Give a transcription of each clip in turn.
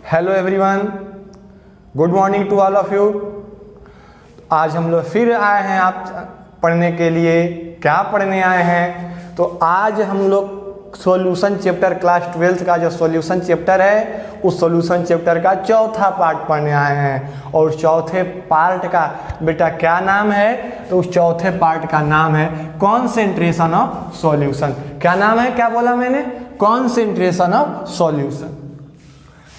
Hello everyone, good morning to all of you. आज हम लोग फिर आए हैं आप पढ़ने के लिए। क्या पढ़ने आए हैं? तो आज हम लोग सॉल्यूशन चैप्टर क्लास 12th का जो सॉल्यूशन चैप्टर है उस सॉल्यूशन चैप्टर का चौथा पार्ट पढ़ने आए हैं। और चौथे पार्ट का बेटा क्या नाम है? तो उस चौथे पार्ट का नाम है कॉन्सेंट्रेशन ऑफ सॉल्यूशन। क्या नाम है? क्या बोला मैंने? Concentration of solution.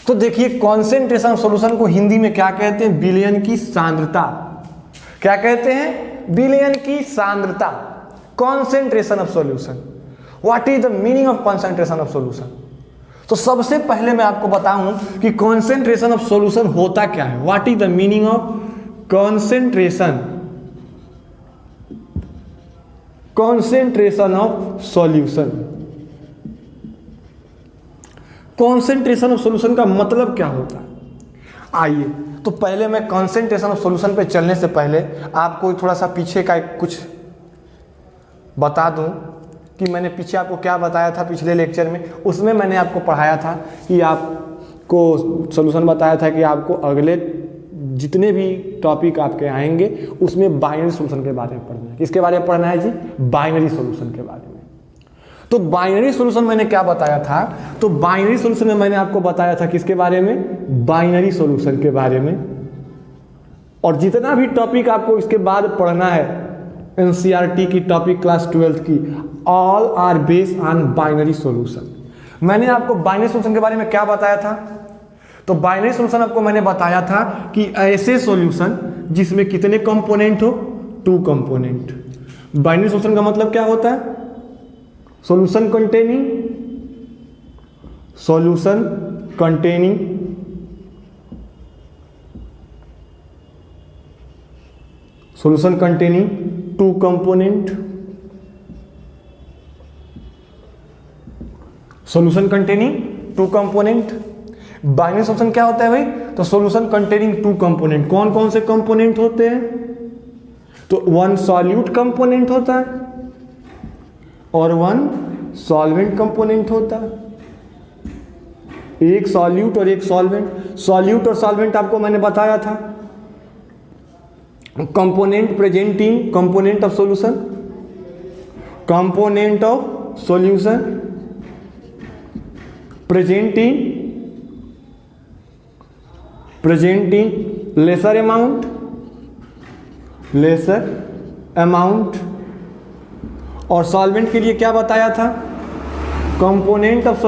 तो देखिए, कॉन्सेंट्रेशन ऑफ सॉल्यूशन को हिंदी में क्या कहते हैं? विलयन की सांद्रता। क्या कहते हैं? विलयन की सांद्रता। Concentration of solution. What is the meaning of concentration of solution? तो सबसे पहले मैं आपको बताऊं कि कॉन्सेंट्रेशन ऑफ सॉल्यूशन होता क्या है। What is the meaning of concentration of solution. Concentration of solution का मतलब क्या होता है? आइए, तो पहले मैं कॉन्सेंट्रेशन ऑफ सॉल्यूशन पे चलने से पहले आपको थोड़ा सा पीछे का कुछ बता दूं कि मैंने पीछे आपको क्या बताया था पिछले लेक्चर में। उसमें मैंने आपको पढ़ाया था कि आपको सॉल्यूशन बताया था कि आपको अगले जितने भी टॉपिक आपके आएंगे उसमें बाइनरी सॉल्यूशन के बारे में पढ़ना है। किसके बारे में पढ़ना है जी? बाइनरी सॉल्यूशन के बारे में। तो बाइनरी सॉल्यूशन मैंने क्या बताया था? तो बाइनरी सॉल्यूशन में मैंने आपको बताया था किसके बारे में? बाइनरी सॉल्यूशन के बारे में। और जितना भी टॉपिक आपको इसके बाद पढ़ना है एनसीईआरटी की टॉपिक क्लास 12th की, all are based on binary solution. मैंने आपको बाइनरी सॉल्यूशन के बारे में क्या बताया था? तो बाइनरी सॉल्यूशन आपको मैंने बताया था कि ऐसे सॉल्यूशन जिसमें कितने कंपोनेंट हो? 2 कंपोनेंट। बाइनरी सॉल्यूशन का मतलब क्या होता है? Solution containing 2 component. Solution containing 2 component. Binary solution क्या होता है भाई? तो सॉल्यूशन कंटेनिंग 2 कंपोनेंट। कौन कौन से कंपोनेंट होते हैं? तो 1 सॉल्यूट कंपोनेंट होता है और 1 सॉल्वेंट कंपोनेंट होता है। एक सॉल्यूट और एक सॉल्वेंट। सॉल्यूट और सॉल्वेंट आपको मैंने बताया था। Component presenting component of solution, component of solution presenting lesser amount. और सॉल्वेंट के लिए क्या बताया था? Component of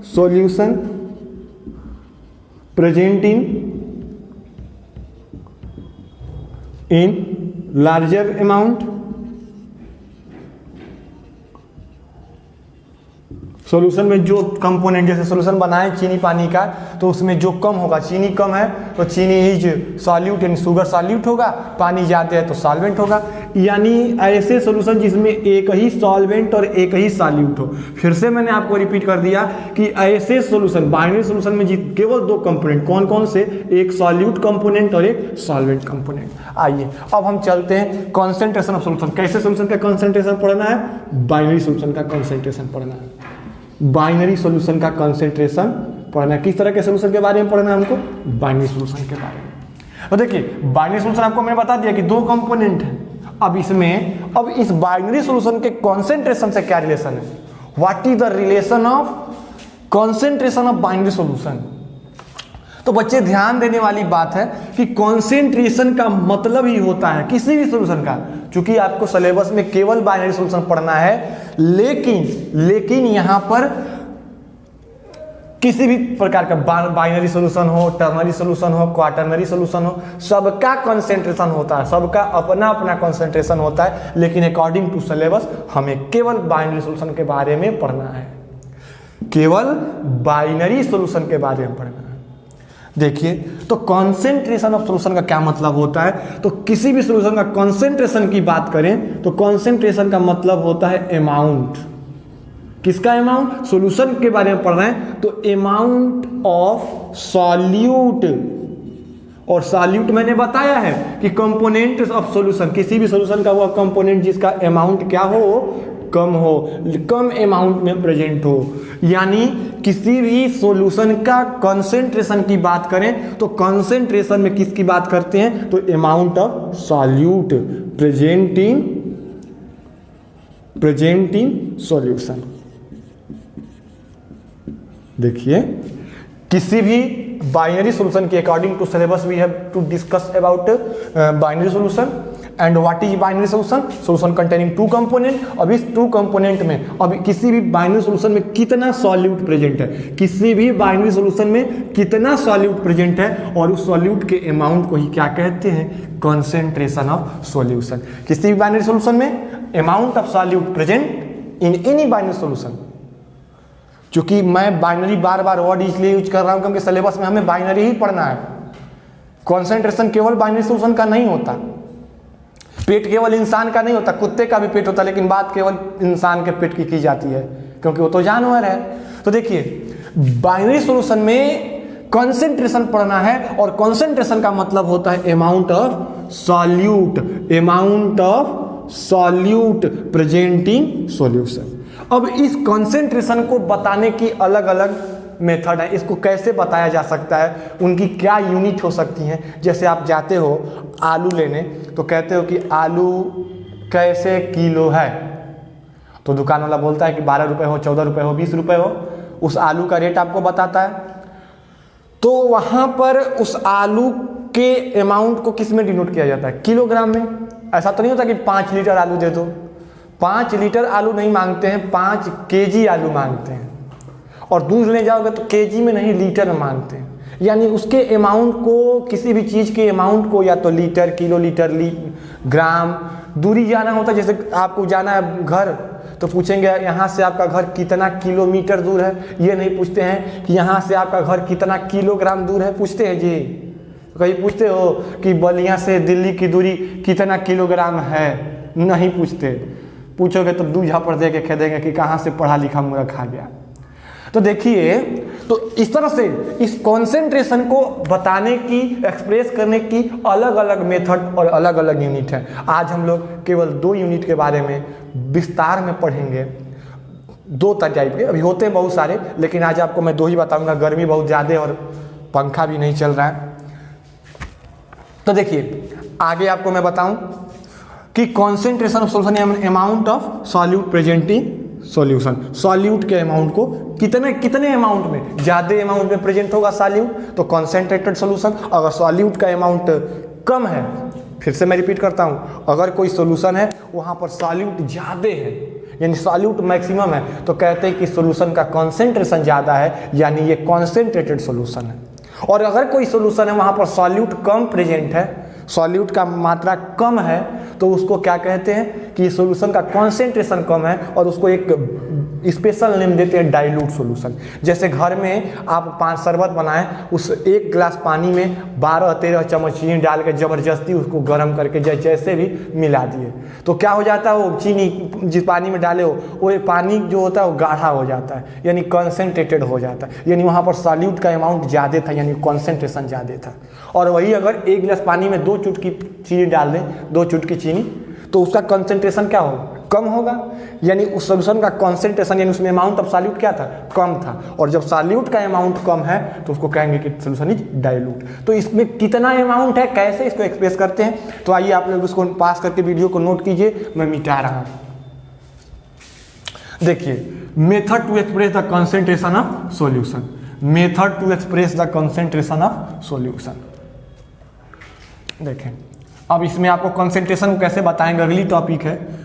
solution presenting in larger amount. Solution में जो कंपोनेंट, जैसे सॉल्यूशन बनाए चीनी पानी का, तो उसमें जो कम होगा, चीनी कम है तो चीनी इज सॉल्यूट यानी शुगर सॉल्यूट होगा, पानी ज़्यादा है तो सॉल्वेंट होगा। यानी ऐसे सॉल्यूशन जिसमें एक ही सॉल्वेंट और एक ही सॉल्यूट हो। फिर से मैंने आपको रिपीट कर दिया कि ऐसे सॉल्यूशन बाइनरी सॉल्यूशन में केवल 2 कंपोनेंट। कौन कौन से? एक सॉल्यूट कंपोनेंट और एक सॉल्वेंट कंपोनेंट। आइए अब हम चलते हैं कॉन्सेंट्रेशन ऑफ सॉल्यूशन। कैसे सॉल्यूशन का कॉन्सेंट्रेशन पढ़ना है? बाइनरी सॉल्यूशन का कॉन्सेंट्रेशन पढ़ना है। बाइनरी सॉल्यूशन का कॉन्सेंट्रेशन पढ़ना है। किस तरह के सॉल्यूशन के बारे में पढ़ना है हमको? बाइनरी सॉल्यूशन के बारे में। तो देखिए, बाइनरी सॉल्यूशन आपको मैंने बता दिया कि 2 कंपोनेंट है। अब इस बाइनरी सॉल्यूशन के कॉन्सेंट्रेशन से क्या रिलेशन है? What is the relation of concentration of binary solution? तो बच्चे ध्यान देने वाली बात है कि कॉन्सेंट्रेशन का मतलब ही होता है किसी भी सॉल्यूशन का, क्योंकि आपको सिलेबस में केवल बाइनरी सॉल्यूशन पढ़ना है, लेकिन यहां पर किसी भी प्रकार का बाइनरी सॉल्यूशन हो, टर्नरी सॉल्यूशन हो, क्वाटरनरी सॉल्यूशन हो, सबका कॉन्सेंट्रेशन होता है, सबका अपना अपना कॉन्सेंट्रेशन होता है। लेकिन अकॉर्डिंग टू सिलेबस हमें केवल बाइनरी सॉल्यूशन के बारे में पढ़ना है, केवल बाइनरी सॉल्यूशन के बारे में पढ़ना है। देखिए, तो कॉन्सेंट्रेशन ऑफ सॉल्यूशन का क्या मतलब होता है? तो किसी भी सॉल्यूशन का कॉन्सेंट्रेशन की बात करें तो कॉन्सेंट्रेशन का मतलब होता है अमाउंट। किसका अमाउंट? सॉल्यूशन के बारे में पढ़ रहे हैं तो अमाउंट ऑफ सॉल्यूट। और सॉल्यूट मैंने बताया है कि कंपोनेंट ऑफ सॉल्यूशन, किसी भी सॉल्यूशन का वो कंपोनेंट जिसका अमाउंट क्या हो? कम हो, कम अमाउंट में प्रेजेंट हो। यानी किसी भी सॉल्यूशन का कंसंट्रेशन की बात करें तो कंसंट्रेशन में किसकी बात करते हैं, तो amount of solute present in solution. देखिए किसी भी बाइनरी सॉल्यूशन के according to syllabus we have to discuss about binary solution and what is binary solution containing two component. अब इस टू कंपोनेंट में अब किसी भी बाइनरी सॉल्यूशन में कितना सॉल्यूट प्रेजेंट है, किसी भी बाइनरी सॉल्यूशन में कितना सॉल्यूट प्रेजेंट है, और उस सॉल्यूट के अमाउंट को ही क्या कहते हैं, कंसंट्रेशन ऑफ सॉल्यूशन। किसी भी बाइनरी सॉल्यूशन में amount of solute present in any binary solution. क्योंकि मैं बाइनरी बार बार वर्ड इसलिए यूज कर रहा हूं क्योंकि सिलेबस में हमें बाइनरी ही पढ़ना है। कंसंट्रेशन केवल बाइनरी सॉल्यूशन का नहीं होता, पेट केवल इंसान का नहीं होता, कुत्ते का भी पेट होता, लेकिन बात केवल इंसान के पेट की जाती है क्योंकि वो तो जानवर है। तो देखिए बाइनरी सॉल्यूशन में कंसंट्रेशन पढ़ना है, और कंसंट्रेशन का मतलब होता है amount of solute presenting solution. अब इस कंसंट्रेशन को बताने की अलग अलग मेथड है, इसको कैसे बताया जा सकता है, उनकी क्या यूनिट हो सकती हैं। जैसे आप जाते हो आलू लेने तो कहते हो कि आलू कैसे किलो है, तो दुकान वाला बोलता है कि 12 रुपये हो, 14 रुपये हो, 20 रुपये हो, उस आलू का रेट आपको बताता है। तो वहाँ पर उस आलू के अमाउंट को किस में डिनोट किया जाता है, किलोग्राम में। ऐसा तो नहीं होता कि 5 लीटर आलू दे दो, 5 लीटर आलू नहीं मांगते हैं, 5 केजी आलू मांगते हैं। और दूध ले जाओगे तो केजी में नहीं लीटर में मांगते हैं। यानी उसके अमाउंट को, किसी भी चीज़ के अमाउंट को या तो लीटर, किलो लीटर, ग्राम, दूरी जाना होता है। जैसे आपको जाना है घर तो पूछेंगे यहाँ से आपका घर कितना किलोमीटर दूर है, ये नहीं पूछते हैं कि यहाँ से आपका घर कितना किलोग्राम दूर है, पूछते हैं जी। कहीं पूछते हो कि बलिया से दिल्ली की दूरी कितना किलोग्राम है, नहीं पूछते। पूछोगे तो दूझा पर दे के कह देंगे कि कहाँ से पढ़ा लिखा मूर्ख आ गया। तो देखिए, तो इस तरह से इस कंसंट्रेशन को बताने की, एक्सप्रेस करने की अलग अलग मेथड और अलग अलग यूनिट है। आज हम लोग केवल 2 यूनिट के बारे में विस्तार में पढ़ेंगे। 2 टाइप के, अभी होते हैं बहुत सारे, लेकिन आज आपको मैं 2 ही बताऊंगा। गर्मी बहुत ज़्यादा और पंखा भी नहीं चल रहा है। तो देखिए आगे आपको मैं बताऊं कि कंसंट्रेशन ऑफ सॉल्यूशन यानी amount of solute presenting solution. Solute के अमाउंट को कितने अमाउंट में, ज़्यादा अमाउंट में प्रेजेंट होगा सॉल्यूट तो कंसंट्रेटेड सॉल्यूशन। अगर सॉल्यूट का अमाउंट कम है, फिर से मैं रिपीट करता हूँ, अगर कोई सॉल्यूशन है वहाँ पर सॉल्यूट ज़्यादा है यानी सॉल्यूट मैक्सिमम है, तो कहते हैं कि सॉल्यूशन का कंसंट्रेशन ज़्यादा है, यानी ये कंसंट्रेटेड सॉल्यूशन है। और अगर कोई सॉल्यूशन है वहाँ पर सॉल्यूट कम प्रेजेंट है, सॉल्यूट का मात्रा कम है, तो उसको क्या कहते हैं कि सॉल्यूशन का कंसंट्रेशन कम है, और उसको एक स्पेशल नेम देते हैं डाइल्यूट सॉल्यूशन। जैसे घर में आप 5 शरबत बनाएं, उस 1 गिलास पानी में 12-13 चम्मच चीनी डाल के ज़बरदस्ती उसको गर्म करके जैसे भी मिला दिए, तो क्या हो जाता है, वो चीनी जिस पानी में डाले हो वो पानी जो होता है वो गाढ़ा हो जाता है, यानी कंसंट्रेटेड हो जाता है। यानी वहाँ पर सॉल्यूट का अमाउंट ज़्यादा था, यानी कंसंट्रेशन ज़्यादा था। और वही अगर 1 गिलास पानी में 2 चुटकी चीनी डाल दें, 2 चुटकी चीनी, तो उसका कंसंट्रेशन क्या होगा, कम होगा। यानी उस सॉल्यूशन का कंसंट्रेशन यानी उसमें अमाउंट ऑफ सॉल्यूट क्या था, कम था। और जब सॉल्यूट का अमाउंट कम है तो उसको कहेंगे कि सॉल्यूशन इज डाइल्यूट। तो इसमें कितना अमाउंट है, कैसे इसको एक्सप्रेस करते हैं, तो आइए आप लोग उसको पास करके वीडियो को नोट कीजिए, मैं मिटा रहा हूं। देखिए method to express the concentration of solution, method to express the concentration of solution. देखें अब इसमें आपको कंसंट्रेशन को कैसे बताएंगे, अगली टॉपिक है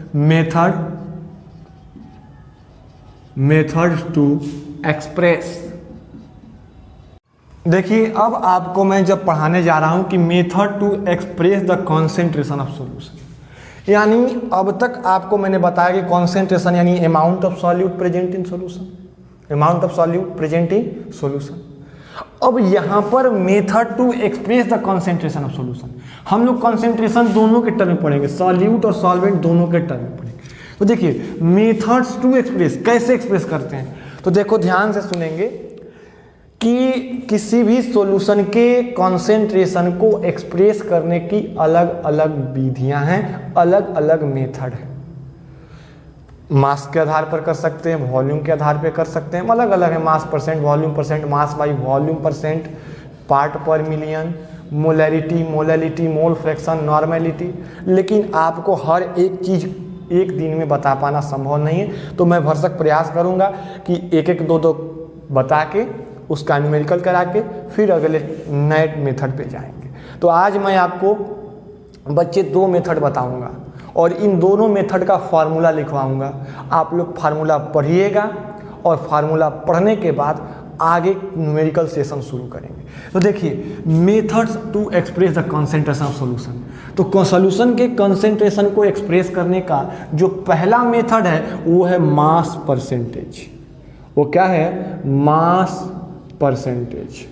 मेथड टू एक्सप्रेस। देखिए अब आपको मैं जब पढ़ाने जा रहा हूं कि method to express the concentration of solution, यानी अब तक आपको मैंने बताया कि कंसंट्रेशन यानी amount of solute present in solution, amount of solute present in solution. अब यहाँ पर method to express the concentration of solution, हम लोग कंसंट्रेशन दोनों के टर्म में पढ़ेंगे, सॉल्यूट और सॉल्वेंट दोनों के टर्म में पढ़ेंगे। तो देखिए मेथड्स टू एक्सप्रेस, कैसे एक्सप्रेस करते हैं, तो देखो ध्यान से सुनेंगे कि किसी भी सॉल्यूशन के कंसंट्रेशन को एक्सप्रेस करने की अलग अलग विधियां हैं, अलग अलग मेथड है। मास के आधार पर कर सकते हैं, वॉल्यूम के आधार पर कर सकते हैं, अलग अलग है, mass percent, volume percent, mass by volume percent, part per million, molarity, molality, mole fraction, normality. लेकिन आपको हर एक चीज़ एक दिन में बता पाना संभव नहीं है, तो मैं भरसक प्रयास करूंगा कि एक एक दो बता के उसका न्यूमेरिकल करा के फिर अगले नए मेथड पे जाएंगे। तो आज मैं आपको बच्चे 2 मेथड बताऊंगा और इन दोनों मेथड का फार्मूला लिखवाऊंगा। आप लोग फार्मूला पढ़िएगा और फार्मूला पढ़ने के बाद आगे न्यूमेरिकल सेशन शुरू करेंगे। तो देखिए, methods to express the concentration of solution. तो सॉल्यूशन के कंसंट्रेशन को एक्सप्रेस करने का जो पहला मेथड है वो है मास परसेंटेज। वो क्या है? Mass percentage.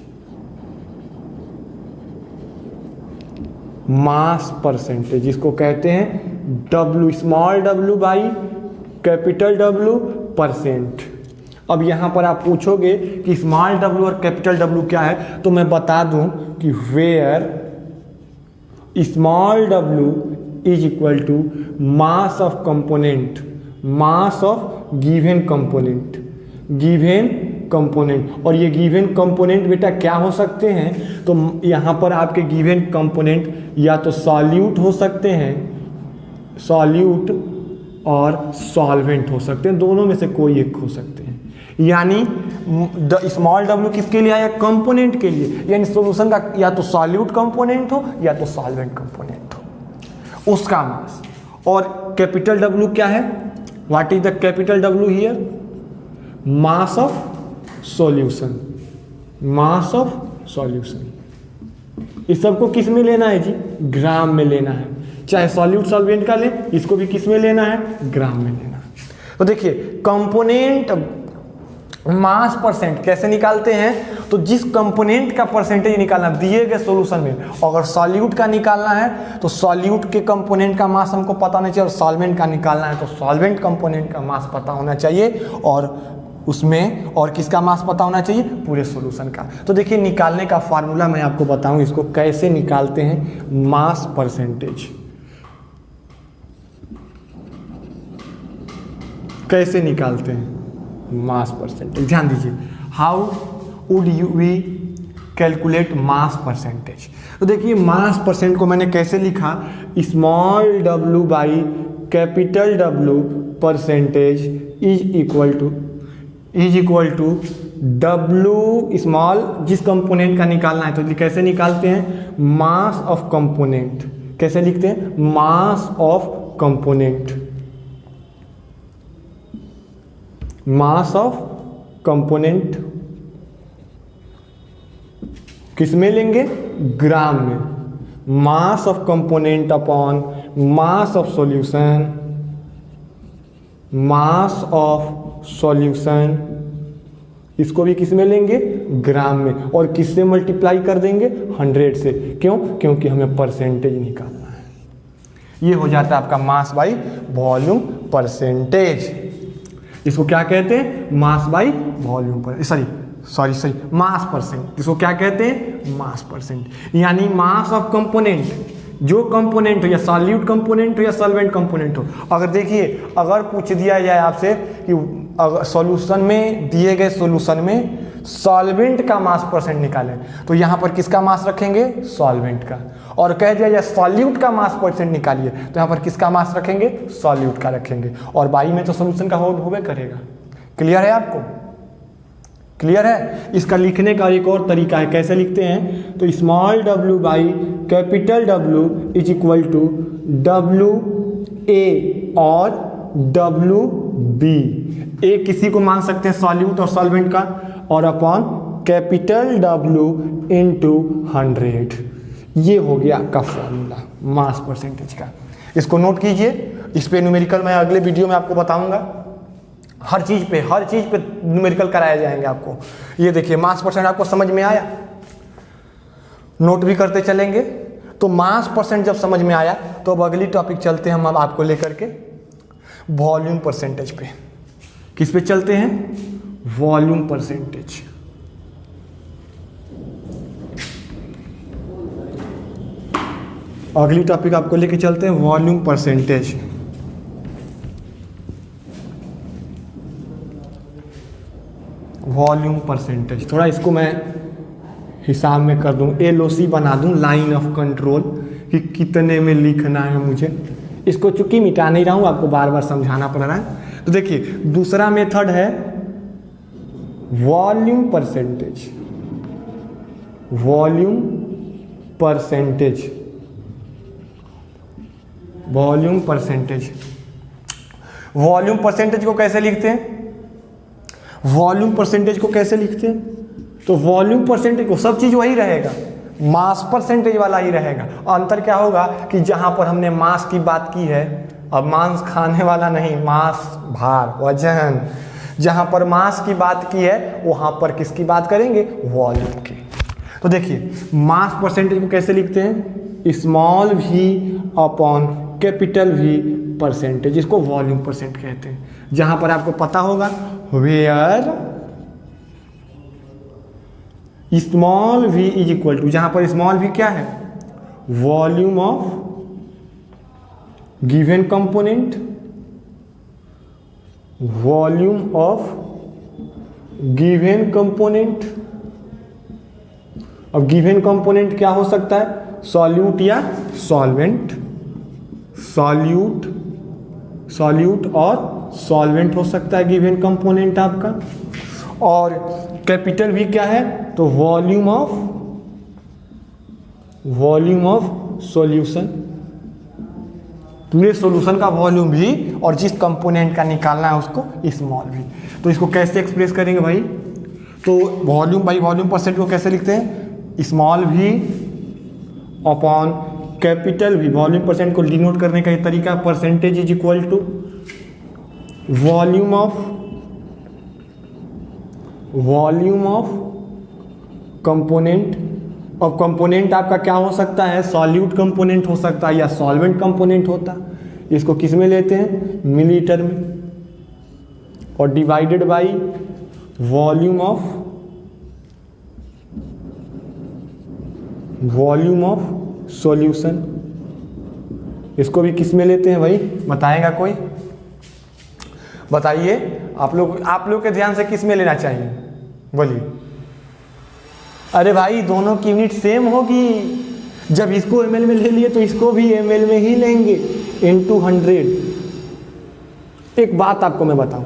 मास परसेंटेज इसको कहते हैं W, small w by capital W percent. अब यहाँ पर आप पूछोगे कि स्मॉल w और कैपिटल W क्या है, तो मैं बता दूं कि where small w is equal to mass of component, mass of given component, given component. और ये गिवन कंपोनेंट बेटा क्या हो सकते हैं? तो यहाँ पर आपके गिवन कंपोनेंट या तो सॉल्यूट हो सकते हैं, सॉल्यूट और सॉल्वेंट हो सकते हैं, दोनों में से कोई एक हो सकते हैं। यानी स्मॉल w किसके लिए आया? कंपोनेंट के लिए। यानी सॉल्यूशन का या तो सॉल्यूट कंपोनेंट हो या तो सॉल्वेंट कंपोनेंट हो, उसका मास। और कैपिटल W क्या है? What is the capital W here? Mass of solution, mass of solution. इस सबको किस में लेना है जी? ग्राम में लेना है। चाहे सॉल्यूट सॉल्वेंट का ले, इसको भी किस में लेना है? ग्राम में लेना है। तो देखिए, कंपोनेंट मास परसेंट कैसे निकालते हैं? तो जिस कंपोनेंट का परसेंटेज निकालना दिए गए सॉल्यूशन में, अगर सॉल्यूट का निकालना है तो सॉल्यूट के कंपोनेंट का मास हमको पता होना चाहिए, और सॉल्वेंट का निकालना है तो सॉल्वेंट कंपोनेंट का मास पता होना चाहिए, और उसमें और किसका मास पता होना चाहिए? पूरे सॉल्यूशन का। तो देखिए, निकालने का फार्मूला मैं आपको बताऊं, इसको कैसे निकालते हैं मास परसेंटेज। कैसे निकालते हैं मास परसेंटेज? ध्यान दीजिए, how would you we calculate mass percentage. तो देखिए, मास परसेंट को मैंने कैसे लिखा? Small w by capital W percentage is equal to W small, जिस कंपोनेंट का निकालना है तो कैसे निकालते हैं? Mass of component. कैसे लिखते हैं? Mass of component, mass of component किस में लेंगे? ग्राम में। Mass of component upon mass of solution, mass of solution, इसको भी किस में लेंगे? ग्राम में। और किससे मल्टीप्लाई कर देंगे? 100 से। क्यों? क्योंकि हमें परसेंटेज निकालना है। ये हो जाता है आपका मास बाई वॉल्यूम परसेंटेज। इसको क्या कहते हैं? मास बाई वॉल्यूम पर, सॉरी मास परसेंट। इसको क्या कहते हैं? मास परसेंट। यानी मास ऑफ कंपोनेंट, जो कंपोनेंट हो, या सॉल्यूट कंपोनेंट हो या सॉल्वेंट कंपोनेंट हो। अगर देखिए, अगर पूछ दिया जाए आपसे कि अगर सॉल्यूशन में, दिए गए सॉल्यूशन में सॉल्वेंट का मास परसेंट निकालें, तो यहाँ पर किसका मास रखेंगे? सॉल्वेंट का। और कह दिया जाए सॉल्यूट का मास परसेंट निकालिए, तो यहाँ पर किसका मास रखेंगे? सॉल्यूट का रखेंगे। और बाई में तो सॉल्यूशन का होबे करेगा। क्लियर है आपको? क्लियर है? इसका लिखने का एक और तरीका है, कैसे लिखते हैं? तो small w by capital W is equal to WA और WB। ए किसी को मान सकते हैं सॉल्यूट और सॉल्वेंट का, और अपॉन कैपिटल W इंटू 100। ये हो गया आपका फॉर्मूला मास परसेंटेज का। इसको नोट कीजिए। इस पे न्यूमेरिकल मैं अगले वीडियो में आपको बताऊंगा। हर चीज़ पे न्यूमेरिकल कराए जाएंगे आपको। ये देखिए, मास परसेंट आपको समझ में आया? नोट भी करते चलेंगे। तो मास परसेंट जब समझ में आया, तो अब अगली टॉपिक चलते हैं हम आपको लेकर के वॉल्यूम परसेंटेज पे। किस पे चलते हैं? Volume percentage. अगली टॉपिक आपको लेके चलते हैं वॉल्यूम परसेंटेज। वॉल्यूम परसेंटेज, थोड़ा इसको मैं हिसाब में कर दूं, LOC बना दूं, लाइन ऑफ कंट्रोल, कि कितने में लिखना है मुझे। इसको चूंकि मिटा नहीं रहा हूं, आपको बार बार समझाना पड़ रहा है। तो देखिए दूसरा मेथड है volume percentage, volume percentage, volume percentage. Volume percentage को कैसे लिखते हैं? वॉल्यूम परसेंटेज को कैसे लिखते हैं? तो वॉल्यूम परसेंटेज को सब चीज वही रहेगा, मास परसेंटेज वाला ही रहेगा। अंतर क्या होगा कि जहां पर हमने मास की बात की है, अब मांस खाने वाला नहीं, मास भार वजन, जहां पर मास की बात की है वहां पर किसकी बात करेंगे? वॉल्यूम की। तो देखिए मास परसेंटेज को कैसे लिखते हैं? Small v upon capital V percentage, इसको वॉल्यूम परसेंट कहते हैं। जहां पर आपको पता होगा where small v is equal to, जहां पर स्मॉल v क्या है? Volume of given component, volume of given component. अब गिवन कंपोनेंट क्या हो सकता है? सॉल्यूट या सॉल्वेंट, सॉल्यूट, सॉल्यूट और सॉल्वेंट हो सकता है गिवन कंपोनेंट आपका। और कैपिटल V क्या है? तो volume of, volume of solution, पूरे सॉल्यूशन का वॉल्यूम भी, और जिस कंपोनेंट का निकालना है उसको स्मॉल v। तो इसको कैसे एक्सप्रेस करेंगे भाई? तो वॉल्यूम बाई वॉल्यूम परसेंट को कैसे लिखते हैं? Small v upon capital V। Volume percent को डिनोट करने का ये तरीका, percentage is equal to volume of, volume of component. अब कंपोनेंट आपका क्या हो सकता है? सॉल्यूट कंपोनेंट हो सकता है या सॉल्वेंट कंपोनेंट होता है। इसको किस में लेते हैं? मिलीलीटर में, और divided by volume of, volume of solution. इसको भी किस में लेते हैं भाई? बताएगा कोई? बताइए आप लोग के ध्यान से किस में लेना चाहिए? बोलिए। अरे भाई दोनों की यूनिट सेम होगी, जब इसको ml में ले लिए तो इसको भी ml में ही लेंगे, इनटू 100। एक बात आपको मैं बताऊं,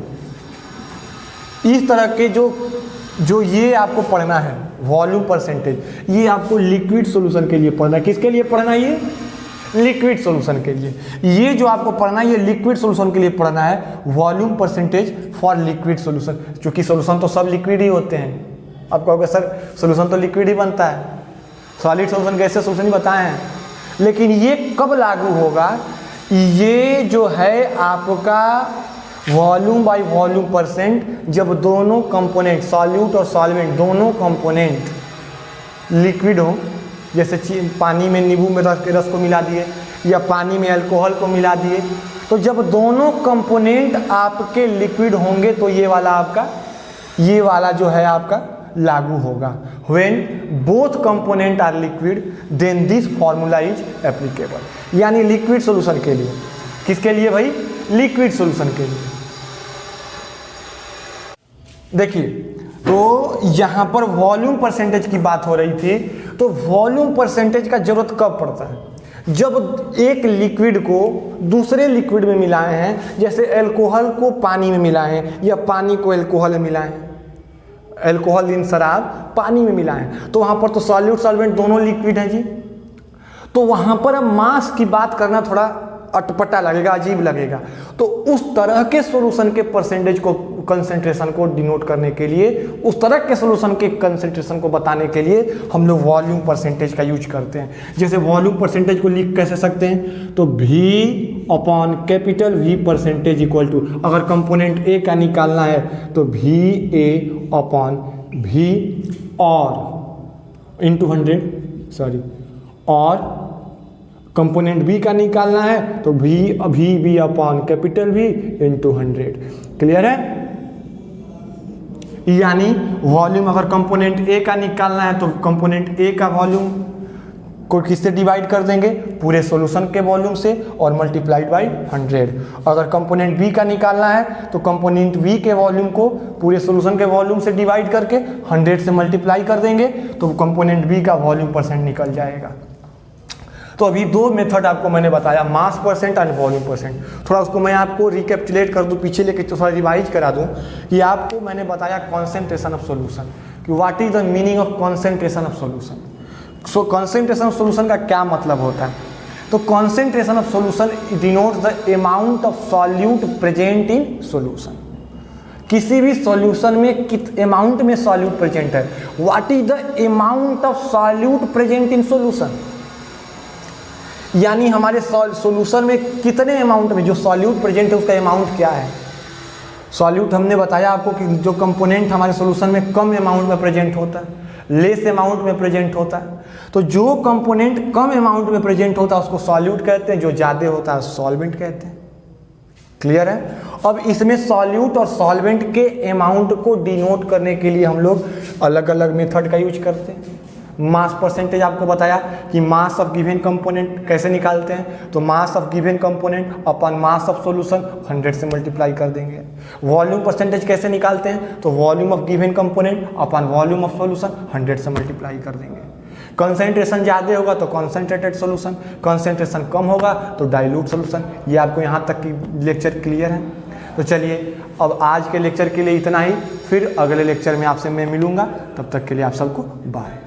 इस तरह के जो ये आपको पढ़ना है वॉल्यूम परसेंटेज, ये आपको लिक्विड सॉल्यूशन के लिए पढ़ना है। किसके लिए पढ़ना है? ये लिक्विड सॉल्यूशन के लिए। ये जो आपको पढ़ना है ये लिक्विड सॉल्यूशन के लिए पढ़ना है, volume percentage for liquid solution. क्योंकि सॉल्यूशन तो सब लिक्विड ही होते हैं। आप कहोगे सर सॉल्यूशन तो लिक्विड ही बनता है, सॉलिड सॉल्यूशन गैसियस सॉल्यूशन ही बताए हैं, लेकिन ये कब लागू होगा? ये जो है आपका वॉल्यूम बाय वॉल्यूम परसेंट, जब दोनों कंपोनेंट सॉल्यूट और सॉल्वेंट दोनों कंपोनेंट लिक्विड हो, जैसे पानी में नींबू में रस को मिला दिए या पानी में अल्कोहल को मिला दिए, तो जब दोनों कंपोनेंट आपके लिक्विड होंगे तो ये वाला आपका, ये वाला जो है आपका लागू होगा। When both component are liquid then this formula is applicable. यानी लिक्विड सॉल्यूशन के लिए, किसके लिए भाई? लिक्विड सॉल्यूशन के लिए। देखिए तो यहां पर वॉल्यूम परसेंटेज की बात हो रही थी, तो वॉल्यूम परसेंटेज का जरूरत कब पड़ता है? जब एक लिक्विड को दूसरे लिक्विड में मिलाए हैं, जैसे अल्कोहल को पानी में मिलाए हैं या पानी को अल्कोहल में मिलाए हैं, अल्कोहल इन शराब पानी में मिलाए हैं, तो वहां पर तो सॉल्यूट सॉल्वेंट दोनों लिक्विड हैं जी। तो वहां पर अब मास की बात करना थोड़ा अटपटा लगेगा, अजीब लगेगा। तो उस तरह के सॉल्यूशन के परसेंटेज को, कंसंट्रेशन को डिनोट करने के लिए, उस तरह के सॉल्यूशन के कंसंट्रेशन को बताने के लिए हम लोग वॉल्यूम परसेंटेज का यूज करते हैं। जैसे वॉल्यूम परसेंटेज को लिख कैसे सकते हैं? तो V upon capital V percentage equal to, अगर कंपोनेंट A का निकालना है तो VA अपॉन V और इंटू 100, सॉरी, और कंपोनेंट B का निकालना है तो V upon capital V into 100। Clear है? यानी वॉल्यूम अगर कंपोनेंट A का निकालना है तो कंपोनेंट A का वॉल्यूम को किससे डिवाइड कर देंगे, पूरे सॉल्यूशन के वॉल्यूम से और मल्टीप्लाइड बाय 100। अगर कंपोनेंट बी का निकालना है तो कंपोनेंट बी के वॉल्यूम को पूरे सॉल्यूशन के वॉल्यूम से डिवाइड करके 100 से मल्टीप्लाई कर देंगे तो कंपोनेंट बी का वॉल्यूम परसेंट निकल जाएगा। तो अभी दो मेथड आपको मैंने बताया, मास परसेंट एंड वॉल्यूम परसेंट। थोड़ा उसको मैं आपको रिकैपिचुलेट कर दूं, पीछे लेके थोड़ा रिवाइज करा दूं कि आपको मैंने बताया कॉन्सेंट्रेशन ऑफ सॉल्यूशन, कि what is the meaning of concentration of solution. So concentration of solution का क्या मतलब होता है, तो concentration of solution denotes the amount of solute present in solution. किसी भी सॉल्यूशन में कित अमाउंट में सॉल्यूट प्रेजेंट है, what is the amount of solute present in solution, यानी हमारे सॉल्यूशन में कितने अमाउंट में जो सॉल्यूट प्रेजेंट है उसका अमाउंट क्या है। सॉल्यूट हमने बताया आपको कि जो कंपोनेंट हमारे सॉल्यूशन में कम अमाउंट में प्रेजेंट होता है, लेस अमाउंट में प्रेजेंट होता है, तो जो कंपोनेंट कम अमाउंट में प्रेजेंट होता है उसको सॉल्यूट कहते हैं, जो ज़्यादा होता है सॉल्वेंट कहते हैं। क्लियर है। अब इसमें सॉल्यूट और सॉल्वेंट के अमाउंट को डिनोट करने के लिए हम लोग अलग अलग मेथड का यूज करते हैं। मास परसेंटेज आपको बताया कि मास ऑफ गिवन कंपोनेंट कैसे निकालते हैं, तो मास of given component upon mass of solution 100 से मल्टीप्लाई कर देंगे। वॉल्यूम परसेंटेज कैसे निकालते हैं, तो volume of given component upon volume of solution 100 से मल्टीप्लाई कर देंगे। कंसंट्रेशन ज़्यादा होगा तो कॉन्सेंट्रेटेड सॉल्यूशन, कंसंट्रेशन कम होगा तो डाइल्यूट सॉल्यूशन। ये आपको यहाँ तक की लेक्चर क्लियर है। तो चलिए अब आज के लेक्चर के लिए इतना ही, फिर अगले लेक्चर में आपसे मैं मिलूँगा, तब तक के लिए आप सबको बाय।